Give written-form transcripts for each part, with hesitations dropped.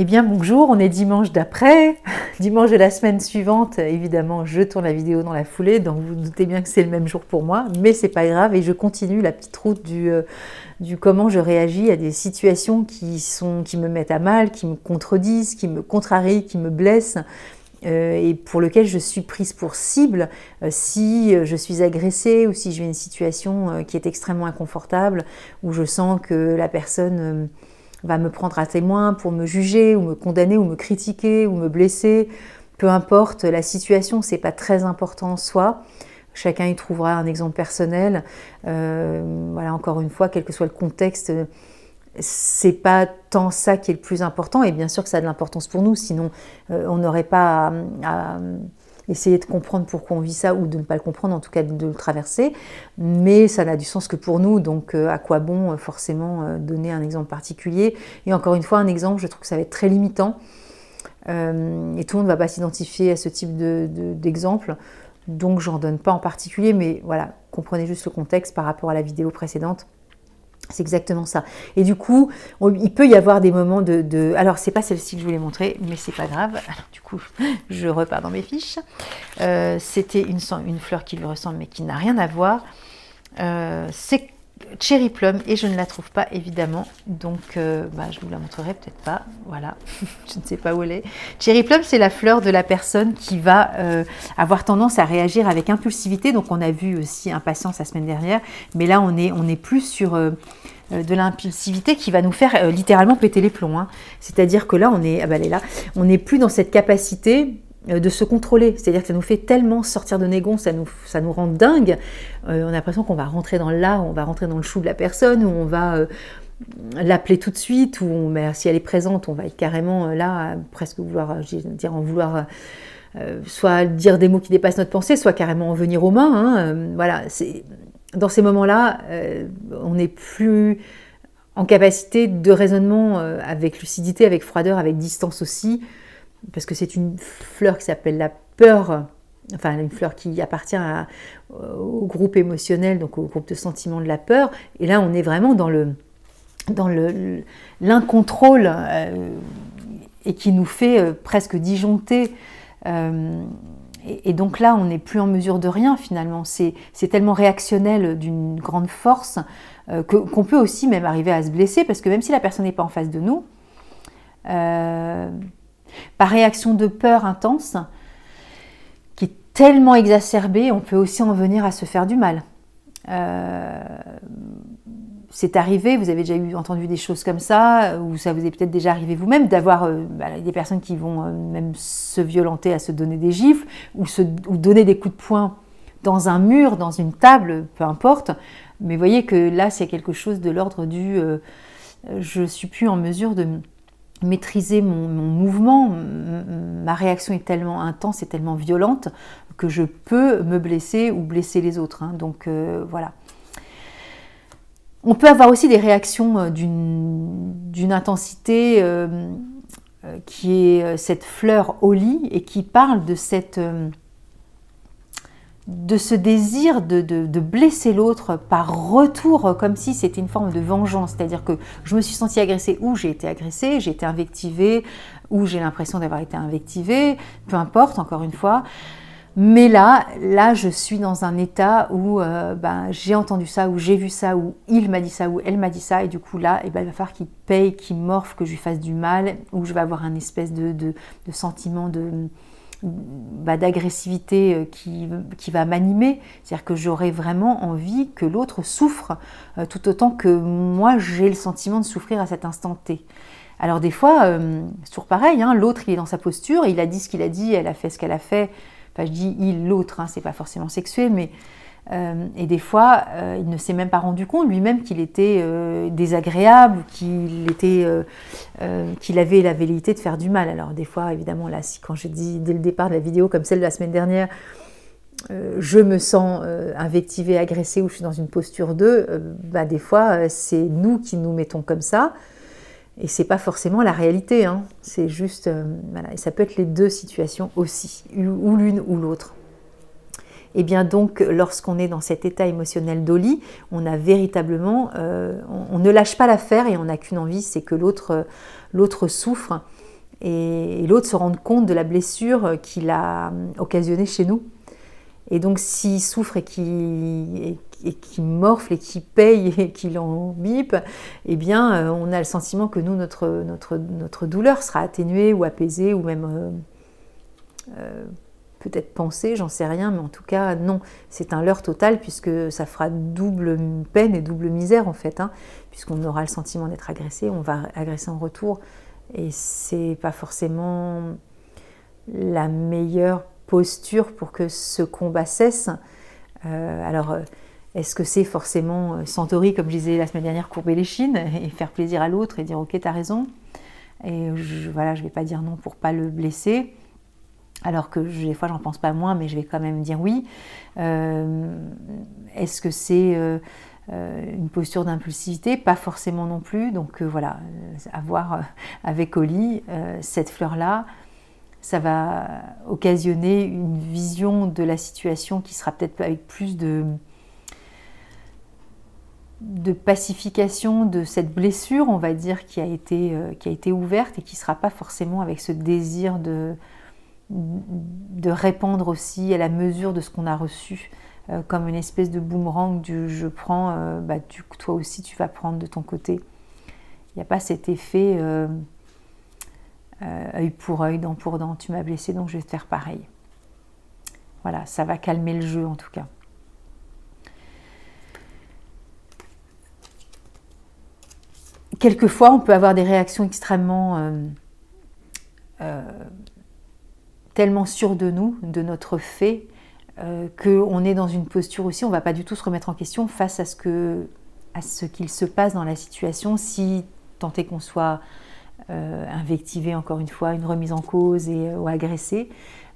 Eh bien bonjour, on est dimanche d'après, dimanche de la semaine suivante. Évidemment, je tourne la vidéo dans la foulée, donc vous, vous doutez bien que c'est le même jour pour moi, mais c'est pas grave et je continue la petite route du comment je réagis à des situations qui me mettent à mal, qui me contredisent, qui me contrarient, qui me blessent. Et pour lequel je suis prise pour cible si je suis agressée ou si j'ai une situation qui est extrêmement inconfortable, où je sens que la personne va me prendre à témoin pour me juger ou me condamner ou me critiquer ou me blesser. Peu importe la situation, c'est pas très important en soi. Chacun y trouvera un exemple personnel. Voilà, encore une fois, quel que soit le contexte, c'est pas tant ça qui est le plus important, et bien sûr que ça a de l'importance pour nous, sinon on n'aurait pas à essayer de comprendre pourquoi on vit ça, ou de ne pas le comprendre, en tout cas de le traverser, mais ça n'a du sens que pour nous, donc à quoi bon forcément donner un exemple particulier. Et encore une fois, un exemple, je trouve que ça va être très limitant, et tout le monde ne va pas s'identifier à ce type d'exemple, donc j'en donne pas en particulier, mais voilà, comprenez juste le contexte par rapport à la vidéo précédente. C'est exactement ça. Et du coup, il peut y avoir des moments alors, c'est pas celle-ci que je voulais montrer, mais c'est pas grave. Alors, du coup, je repars dans mes fiches. C'était une fleur qui lui ressemble, mais qui n'a rien à voir. C'est Cherry Plum, et je ne la trouve pas, évidemment. Donc, je vous la montrerai peut-être pas. Voilà, je ne sais pas où elle est. Cherry Plum, c'est la fleur de la personne qui va avoir tendance à réagir avec impulsivité. Donc, on a vu aussi impatience la semaine dernière. Mais là, on est plus sur de l'impulsivité qui va nous faire littéralement péter les plombs. Hein. C'est-à-dire que là, elle est là. On n'est plus dans cette capacité de se contrôler, c'est-à-dire que ça nous fait tellement sortir de négon, ça nous rend dingue, on a l'impression qu'on va rentrer dans l'art, on va rentrer dans le chou de la personne, ou on va l'appeler tout de suite, ou si elle est présente, on va être carrément là, presque vouloir soit dire des mots qui dépassent notre pensée, soit carrément en venir aux mains. Hein, voilà, dans ces moments-là, on n'est plus en capacité de raisonnement avec lucidité, avec froideur, avec distance aussi, parce que c'est une fleur qui s'appelle la peur, enfin une fleur qui appartient au groupe émotionnel, donc au groupe de sentiments de la peur, et là on est vraiment dans l'incontrôle et qui nous fait presque disjoncter, et donc là on n'est plus en mesure de rien finalement, c'est tellement réactionnel d'une grande force qu'on peut aussi même arriver à se blesser, parce que même si la personne n'est pas en face de nous, par réaction de peur intense, qui est tellement exacerbée, on peut aussi en venir à se faire du mal. C'est arrivé, vous avez déjà entendu des choses comme ça, ou ça vous est peut-être déjà arrivé vous-même, d'avoir des personnes qui vont même se violenter à se donner des gifles, ou donner des coups de poing dans un mur, dans une table, peu importe. Mais vous voyez que là, c'est quelque chose de l'ordre du je ne suis plus en mesure de maîtriser mon mouvement, ma réaction est tellement intense et tellement violente que je peux me blesser ou blesser les autres. Hein. Donc voilà. On peut avoir aussi des réactions d'une intensité qui est cette fleur Holly, et qui parle de ce désir de blesser l'autre par retour, comme si c'était une forme de vengeance. C'est-à-dire que je me suis sentie agressée, ou j'ai été agressée, j'ai été invectivée, ou j'ai l'impression d'avoir été invectivée, peu importe, encore une fois. Mais là, je suis dans un état où j'ai entendu ça, où j'ai vu ça, où il m'a dit ça, où elle m'a dit ça, et du coup là, il va falloir qu'il paye, qu'il morfe, que je lui fasse du mal, ou je vais avoir un espèce de sentiment d'agressivité qui va m'animer, c'est-à-dire que j'aurai vraiment envie que l'autre souffre tout autant que moi j'ai le sentiment de souffrir à cet instant T. Alors des fois, c'est toujours pareil, hein, l'autre il est dans sa posture, il a dit ce qu'il a dit, elle a fait ce qu'elle a fait, enfin je dis il, l'autre, hein, c'est pas forcément sexué, mais et des fois, il ne s'est même pas rendu compte lui-même qu'il était désagréable, qu'il avait la velléité de faire du mal. Alors des fois, évidemment, là, quand je dis dès le départ de la vidéo, comme celle de la semaine dernière, je me sens invectivée, agressée, ou je suis dans une posture des fois, c'est nous qui nous mettons comme ça, et c'est pas forcément la réalité, hein. C'est juste, voilà, et ça peut être les deux situations aussi, ou l'une ou l'autre. Et bien donc, lorsqu'on est dans cet état émotionnel d'Holly, on a véritablement, on ne lâche pas l'affaire, et on n'a qu'une envie, c'est que l'autre souffre, et l'autre se rende compte de la blessure qu'il a occasionnée chez nous. Et donc s'il souffre et qu'il morfle et qu'il paye et qu'il en bipe, eh bien on a le sentiment que nous, notre douleur sera atténuée ou apaisée ou même peut-être pensée, j'en sais rien, mais en tout cas non, c'est un leurre total puisque ça fera double peine et double misère en fait, hein, puisqu'on aura le sentiment d'être agressé, on va agresser en retour et c'est pas forcément la meilleure posture pour que ce combat cesse. Alors, est-ce que c'est forcément Centauri, comme je disais la semaine dernière, courber les chines et faire plaisir à l'autre et dire ok, t'as raison, et voilà, je vais pas dire non pour pas le blesser, alors que des fois j'en pense pas moins, mais je vais quand même dire oui. Est-ce que c'est une posture d'impulsivité? Pas forcément non plus, donc voilà, à voir avec Oli, cette fleur-là, ça va occasionner une vision de la situation qui sera peut-être avec plus de pacification de cette blessure, on va dire, qui a été ouverte et qui ne sera pas forcément avec ce désir de répandre aussi à la mesure de ce qu'on a reçu, comme une espèce de boomerang du je prends, toi aussi tu vas prendre de ton côté. Il n'y a pas cet effet œil pour œil, dent pour dent, tu m'as blessé donc je vais te faire pareil. Voilà, ça va calmer le jeu en tout cas. Quelquefois, on peut avoir des réactions extrêmement tellement sûres de nous, de notre fait, qu'on est dans une posture aussi, on ne va pas du tout se remettre en question face à ce qu'il se passe dans la situation, si tant est qu'on soit invectivé, encore une fois, une remise en cause ou agressé.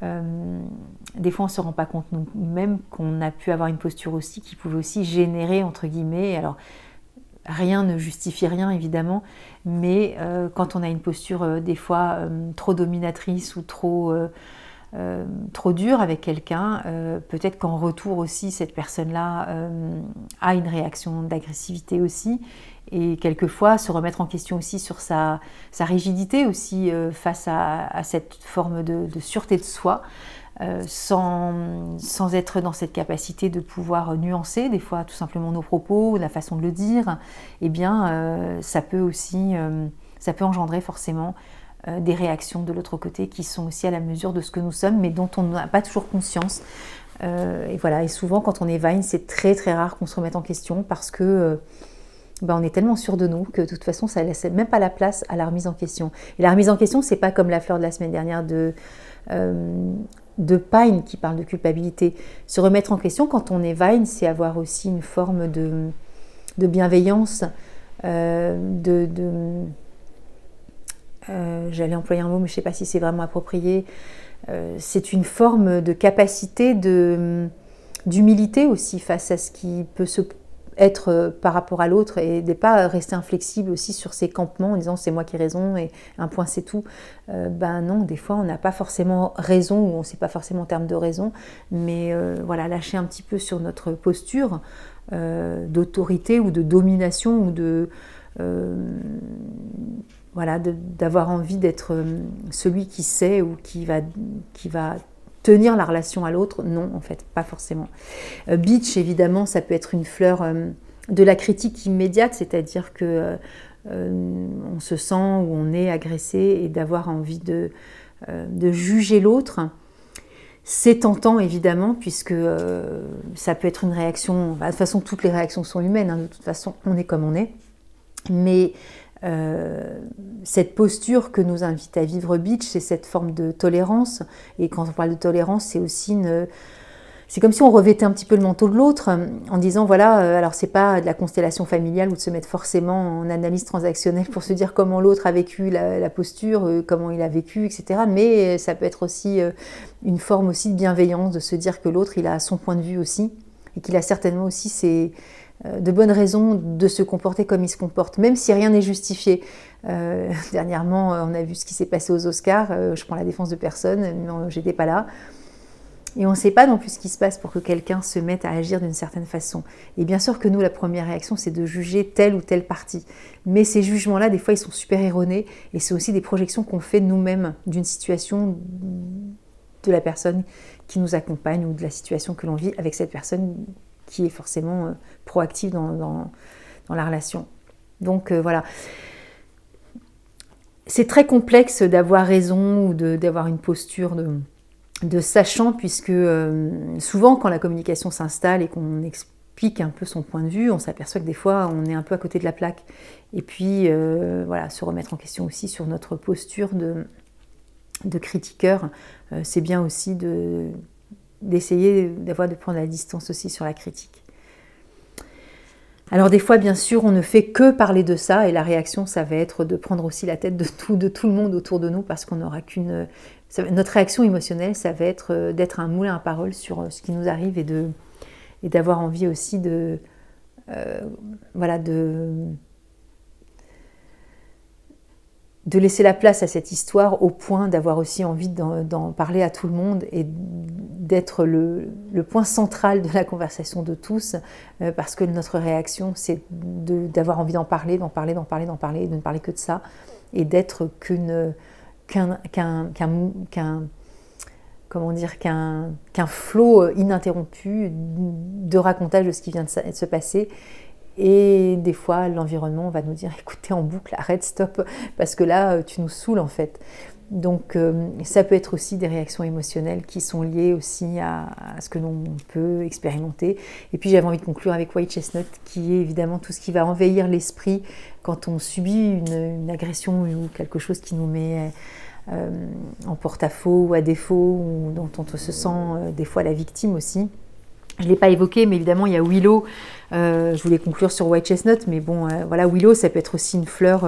Des fois on ne se rend pas compte nous-mêmes qu'on a pu avoir une posture aussi qui pouvait aussi générer, entre guillemets, alors rien ne justifie rien évidemment, mais quand on a une posture des fois trop dominatrice ou trop dure avec quelqu'un, peut-être qu'en retour aussi cette personne-là a une réaction d'agressivité aussi, et quelquefois se remettre en question aussi sur sa rigidité aussi face à cette forme de sûreté de soi, sans être dans cette capacité de pouvoir nuancer des fois tout simplement nos propos, la façon de le dire, eh bien ça peut engendrer forcément des réactions de l'autre côté qui sont aussi à la mesure de ce que nous sommes, mais dont on n'a pas toujours conscience. Et voilà, et souvent quand on est Vine, c'est très très rare qu'on se remette en question parce que on est tellement sûr de nous que de toute façon ça ne laisse même pas la place à la remise en question. Et la remise en question, c'est pas comme la fleur de la semaine dernière de Pine qui parle de culpabilité. Se remettre en question quand on est Vine, c'est avoir aussi une forme de bienveillance, j'allais employer un mot mais je ne sais pas si c'est vraiment approprié, c'est une forme de capacité d'humilité aussi face à ce qui peut être par rapport à l'autre, et de ne pas rester inflexible aussi sur ses campements en disant c'est moi qui ai raison et un point c'est tout. Non, des fois on n'a pas forcément raison, ou on ne sait pas forcément en termes de raison, mais voilà, lâcher un petit peu sur notre posture d'autorité ou de domination ou d'avoir envie d'être celui qui sait ou qui va tenir la relation à l'autre. Non, en fait, pas forcément. Beach, évidemment, ça peut être une fleur de la critique immédiate, c'est-à-dire que on se sent ou on est agressé et d'avoir envie de juger l'autre. C'est tentant, évidemment, puisque ça peut être une réaction... de toute façon, toutes les réactions sont humaines, hein, de toute façon, on est comme on est. Mais cette posture que nous invite à vivre Beach, c'est cette forme de tolérance. Et quand on parle de tolérance, c'est aussi c'est comme si on revêtait un petit peu le manteau de l'autre en disant voilà, alors c'est pas de la constellation familiale ou de se mettre forcément en analyse transactionnelle pour se dire comment l'autre a vécu la posture, comment il a vécu, etc. Mais ça peut être aussi une forme aussi de bienveillance, de se dire que l'autre il a son point de vue aussi et qu'il a certainement aussi de bonnes raisons de se comporter comme il se comporte, même si rien n'est justifié. Dernièrement, on a vu ce qui s'est passé aux Oscars, je prends la défense de personne, non, j'étais pas là. Et on ne sait pas non plus ce qui se passe pour que quelqu'un se mette à agir d'une certaine façon. Et bien sûr que nous, la première réaction, c'est de juger telle ou telle partie. Mais ces jugements-là, des fois, ils sont super erronés. Et c'est aussi des projections qu'on fait nous-mêmes d'une situation de la personne qui nous accompagne ou de la situation que l'on vit avec cette personne qui est forcément proactive dans la relation. Donc voilà. C'est très complexe d'avoir raison ou d'avoir une posture de sachant, puisque souvent quand la communication s'installe et qu'on explique un peu son point de vue, on s'aperçoit que des fois on est un peu à côté de la plaque. Et puis voilà, se remettre en question aussi sur notre posture de critiqueur, c'est bien aussi d'essayer de prendre la distance aussi sur la critique. Alors des fois, bien sûr, on ne fait que parler de ça et la réaction, ça va être de prendre aussi la tête de tout le monde autour de nous parce qu'on n'aura qu'une... Notre réaction émotionnelle, ça va être d'être un moulin à parole sur ce qui nous arrive et d'avoir envie aussi de laisser la place à cette histoire au point d'avoir aussi envie d'en parler à tout le monde et d'être le point central de la conversation de tous, parce que notre réaction, c'est d'avoir envie d'en parler, et de ne parler que de ça, et d'être qu'un flot ininterrompu de racontage de ce qui vient de se passer. Et des fois, l'environnement va nous dire « écoutez, en boucle, arrête, stop, parce que là, tu nous saoules en fait ». Donc, ça peut être aussi des réactions émotionnelles qui sont liées aussi à ce que l'on peut expérimenter. Et puis, j'avais envie de conclure avec White Chestnut, qui est évidemment tout ce qui va envahir l'esprit quand on subit une agression ou quelque chose qui nous met en porte-à-faux ou à défaut, ou dont on se sent des fois la victime aussi. Je ne l'ai pas évoqué, mais évidemment, il y a Willow. Je voulais conclure sur White Chestnut, mais bon, voilà, Willow, ça peut être aussi une fleur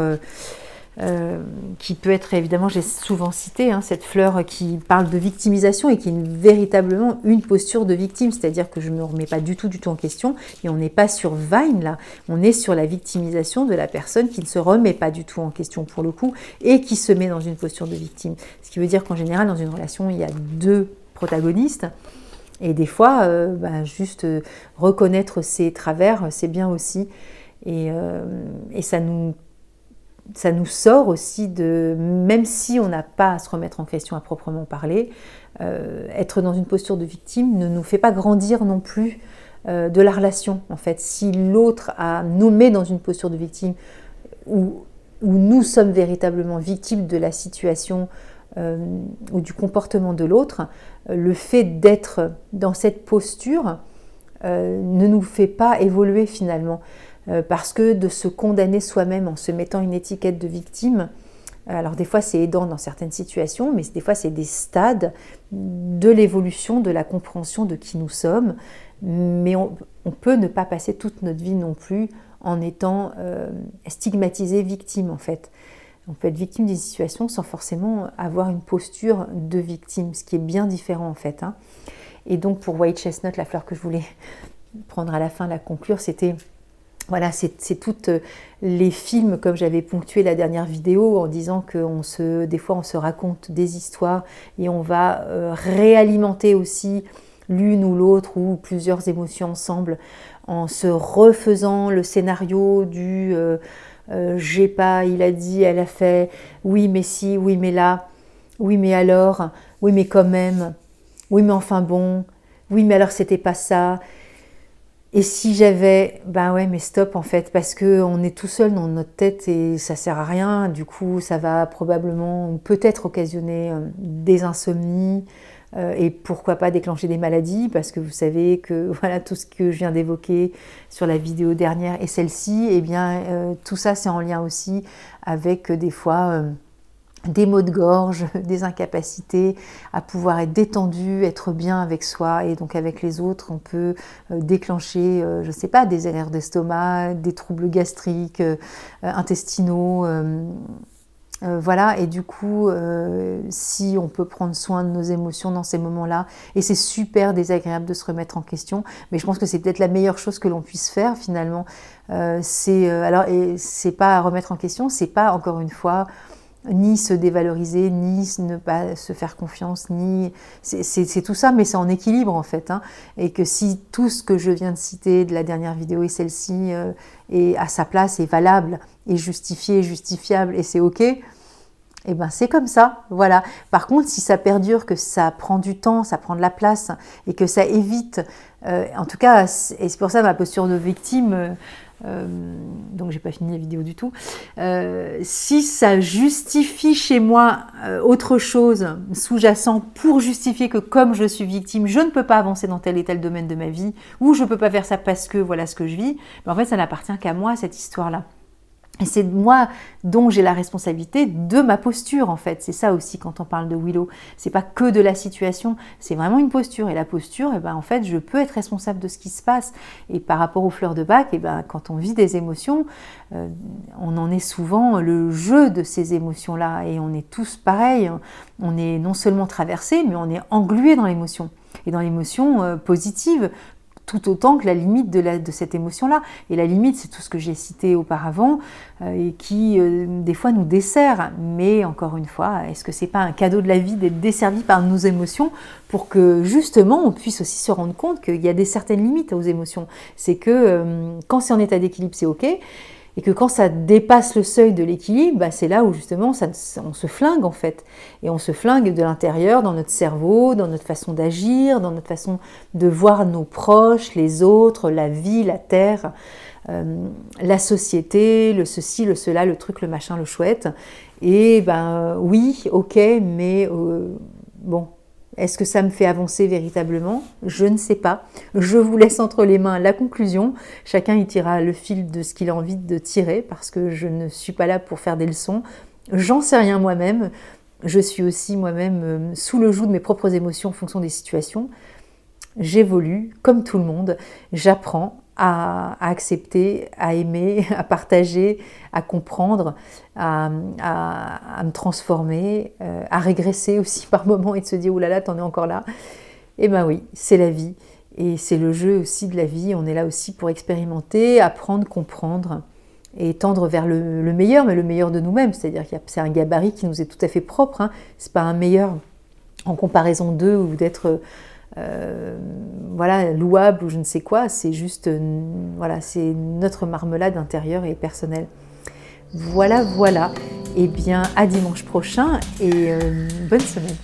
qui peut être, évidemment, j'ai souvent cité, cette fleur qui parle de victimisation et qui est véritablement une posture de victime, c'est-à-dire que je ne me remets pas du tout en question, et on n'est pas sur Vine, là, on est sur la victimisation de la personne qui ne se remet pas du tout en question pour le coup, et qui se met dans une posture de victime. Ce qui veut dire qu'en général, dans une relation, il y a deux protagonistes. Et des fois, juste reconnaître ses travers, c'est bien aussi. Et ça nous sort aussi même si on n'a pas à se remettre en question à proprement parler, être dans une posture de victime ne nous fait pas grandir non plus de la relation. En fait, si l'autre nous met dans une posture de victime où nous sommes véritablement victimes de la situation ou du comportement de l'autre, le fait d'être dans cette posture ne nous fait pas évoluer finalement, parce que de se condamner soi-même en se mettant une étiquette de victime, alors des fois c'est aidant dans certaines situations, mais des fois c'est des stades de l'évolution, de la compréhension de qui nous sommes, mais on peut ne pas passer toute notre vie non plus en étant stigmatisé, victime en fait. On peut être victime d'une situation sans forcément avoir une posture de victime, ce qui est bien différent en fait. Et donc pour White Chestnut, la fleur que je voulais prendre à la fin, la conclure, c'était, voilà, c'est toutes les films, comme j'avais ponctué la dernière vidéo en disant que des fois on se raconte des histoires et on va réalimenter aussi l'une ou l'autre ou plusieurs émotions ensemble en se refaisant le scénario du... j'ai pas, il a dit, elle a fait, oui mais si, oui mais là, oui mais alors, oui mais quand même, oui mais enfin bon, oui mais alors c'était pas ça, et si j'avais, ouais mais stop en fait, parce qu'on est tout seul dans notre tête et ça sert à rien, du coup ça va probablement, ou peut-être occasionner des insomnies, et pourquoi pas déclencher des maladies, parce que vous savez que voilà, tout ce que je viens d'évoquer sur la vidéo dernière et celle-ci, eh bien tout ça c'est en lien aussi avec des fois des maux de gorge, des incapacités à pouvoir être détendu, être bien avec soi et donc avec les autres. On peut déclencher, je ne sais pas, des erreurs d'estomac, des troubles gastriques, intestinaux, voilà, et du coup, si on peut prendre soin de nos émotions dans ces moments-là, et c'est super désagréable de se remettre en question, mais je pense que c'est peut-être la meilleure chose que l'on puisse faire finalement. Alors, et c'est pas à remettre en question, c'est pas encore une fois ni se dévaloriser, ni ne pas se faire confiance, ni c'est tout ça, mais c'est en équilibre en fait. Hein. Et que si tout ce que je viens de citer de la dernière vidéo et celle-ci est à sa place, est valable, est justifié, justifiable et c'est ok, et ben c'est comme ça, voilà. Par contre, si ça perdure, que ça prend du temps, ça prend de la place et que ça évite, en tout cas, et c'est pour ça ma posture de victime. Donc j'ai pas fini la vidéo du tout. Si ça justifie chez moi autre chose sous-jacent pour justifier que comme je suis victime, je ne peux pas avancer dans tel et tel domaine de ma vie, ou je peux pas faire ça parce que voilà ce que je vis, ben en fait ça n'appartient qu'à moi cette histoire-là. Et c'est moi dont j'ai la responsabilité de ma posture en fait. C'est ça aussi quand on parle de Willow. C'est pas que de la situation, c'est vraiment une posture. Et la posture, eh ben, en fait, je peux être responsable de ce qui se passe. Et par rapport aux fleurs de bac, eh ben, quand on vit des émotions, on en est souvent le jeu de ces émotions-là. Et on est tous pareils. On est non seulement traversés, mais on est englués dans l'émotion. Et dans l'émotion positive, tout autant que la limite de cette émotion-là. Et la limite, c'est tout ce que j'ai cité auparavant et qui, des fois, nous dessert. Mais encore une fois, est-ce que c'est pas un cadeau de la vie d'être desservi par nos émotions pour que, justement, on puisse aussi se rendre compte qu'il y a des certaines limites aux émotions. C'est que quand c'est en état d'équilibre, c'est OK. Et que quand ça dépasse le seuil de l'équilibre, bah c'est là où justement on se flingue en fait. Et on se flingue de l'intérieur, dans notre cerveau, dans notre façon d'agir, dans notre façon de voir nos proches, les autres, la vie, la terre, la société, le ceci, le cela, le truc, le machin, le chouette. Et ben oui, ok, mais bon. Est-ce que ça me fait avancer véritablement? Je ne sais pas. Je vous laisse entre les mains la conclusion. Chacun y tirera le fil de ce qu'il a envie de tirer parce que je ne suis pas là pour faire des leçons. J'en sais rien moi-même. Je suis aussi moi-même sous le joug de mes propres émotions en fonction des situations. J'évolue comme tout le monde. J'apprends à accepter, à aimer, à partager, à comprendre, à me transformer, à régresser aussi par moments et de se dire « Oh là là, t'en es encore là ». Eh bien oui, c'est la vie et c'est le jeu aussi de la vie. On est là aussi pour expérimenter, apprendre, comprendre et tendre vers le meilleur, mais le meilleur de nous-mêmes. C'est-à-dire que c'est un gabarit qui nous est tout à fait propre. Hein. Ce n'est pas un meilleur en comparaison d'eux ou d'être... voilà, louable ou je ne sais quoi, c'est juste, voilà, c'est notre marmelade intérieure et personnelle. Voilà, voilà. Eh bien, à dimanche prochain et bonne semaine.